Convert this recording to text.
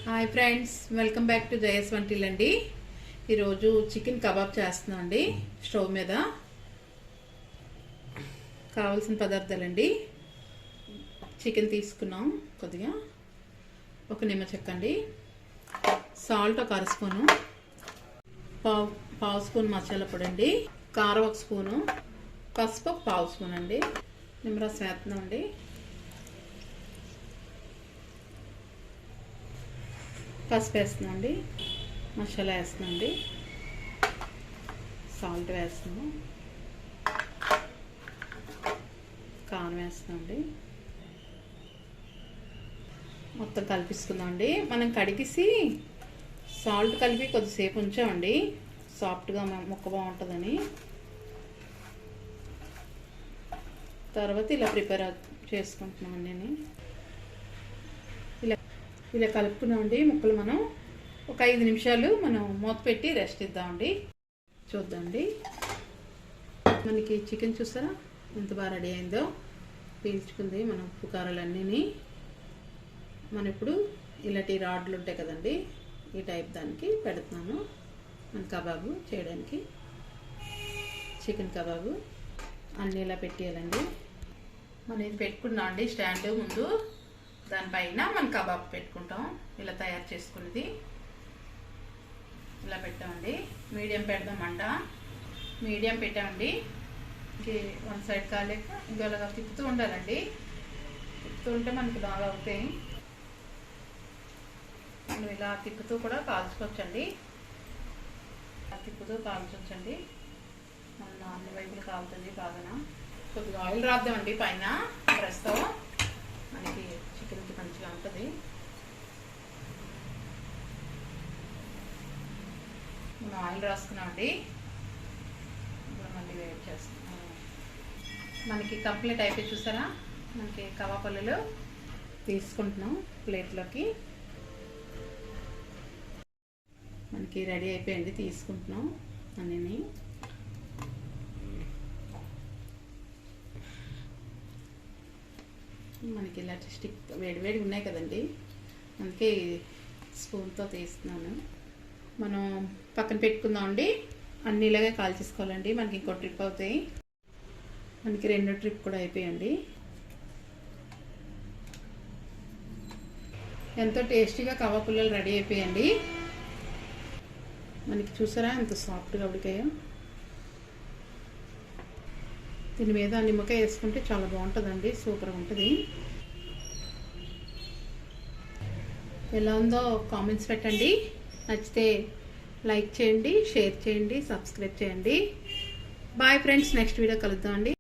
Hi friends, welcome back to Jaya స్వంటిల్ అండి. ఈరోజు చికెన్ కబాబ్ చేస్తున్నాం అండి. స్టవ్ మీద కావాల్సిన పదార్థాలండి. చికెన్ తీసుకున్నాం, కొద్దిగా ఒక నిమ్మ చెక్క అండి, సాల్ట్ ఒక 1/2 స్పూను, పావు స్పూన్ మసాలా పొడి అండి, కారం 1 స్పూను, పసుపు 1/2 స్పూన్ అండి, నిమ్మరసం వేస్తున్నాం అండి. పసుపు వేస్తున్నాం అండి, మసాలా వేస్తున్నాం అండి, సాల్ట్ వేస్తున్నాం, కారం వేస్తున్నాం అండి. మొత్తం కలిపిస్తున్నాం అండి. మనం కడిగేసి సాల్ట్ కలిపి కొద్దిసేపు ఉంచామండి, సాఫ్ట్గా ముక్క బాగుంటుందని. తర్వాత ఇలా ప్రిపేర్ చేసుకుంటున్నాం నేను. ఇలా కలుపుకున్నామండి. ముక్కలు మనం ఒక 5 నిమిషాలు మనం మూత పెట్టి రెస్ట్ ఇద్దామండి. చూద్దామండి, మనకి చికెన్ చూసారా ఎంత బాగా రెడీ అయిందో, పీల్చుకుంది మన ఉప్పు కారాలన్నీ. మనం ఇప్పుడు ఇలాంటి రాడ్లు ఉంటాయి కదండి, ఈ టైప్ దానికి పెడుతున్నాను మన కబాబు చేయడానికి. చికెన్ కబాబు అన్నీ ఇలా పెట్టేయాలండి. మనం ఇది పెట్టుకున్నాం అండి స్టాండ్ ముందు, దానిపైన మనం కబాబ్ పెట్టుకుంటాం. ఇలా తయారు చేసుకున్నది ఇలా పెట్టామండి. మీడియం పెడదాం, మంట మీడియం పెట్టామండి. వన్ సైడ్ కాలేక ఇంకోలాగా తిప్పుతూ ఉండాలండి. తిప్పుతూ ఉంటే మనకి బాగా అవుతాయి. మనం ఇలా తిప్పుతూ కూడా కాల్చుకోవచ్చండి, తిప్పుతూ కాల్చొచ్చండి. మన అన్ని వైపులు కాలుతుంది బాగా. కొద్దిగా ఆయిల్ రాద్దామండి పైన ప్రెస్తో, మనకి చికెన్కి మంచిగా ఉంటుంది. మనం ఆయిల్ రాసుకున్నామండి. ఇప్పుడు మళ్ళీ వేడి చేస్తున్నాం. మనకి కంప్లీట్ అయిపోయి చూసారా, మనకి కబాబ్ పల్లెలు తీసుకుంటున్నాం ప్లేట్లోకి. మనకి రెడీ అయిపోయింది, తీసుకుంటున్నాం అన్నీ. మనకి ఇలాంటి స్టిక్ వేడివేడి ఉన్నాయి కదండి, అందుకే స్పూన్తో తీస్తున్నాను. మనం పక్కన పెట్టుకుందామండి. అన్నీ ఇలాగే కాల్చేసుకోవాలండి. మనకి ఇంకో ట్రిప్ అవుతాయి. మనకి 2వ ట్రిప్ కూడా అయిపోయండి. ఎంతో టేస్టీగా కబాబ్ పుల్లలు రెడీ అయిపోయండి. మనకి చూసారా ఎంత సాఫ్ట్గా ఉడికాయో. దీని మీద నిమ్మకాయ వేసుకుంటే చాలా బాగుంటుందండి, సూపర్గా ఉంటుంది. ఎలా ఉందో కామెంట్స్ పెట్టండి. నచ్చితే లైక్ చేయండి, షేర్ చేయండి, సబ్స్క్రైబ్ చేయండి. బాయ్ ఫ్రెండ్స్, నెక్స్ట్ వీడియో కలుద్దాం అండి.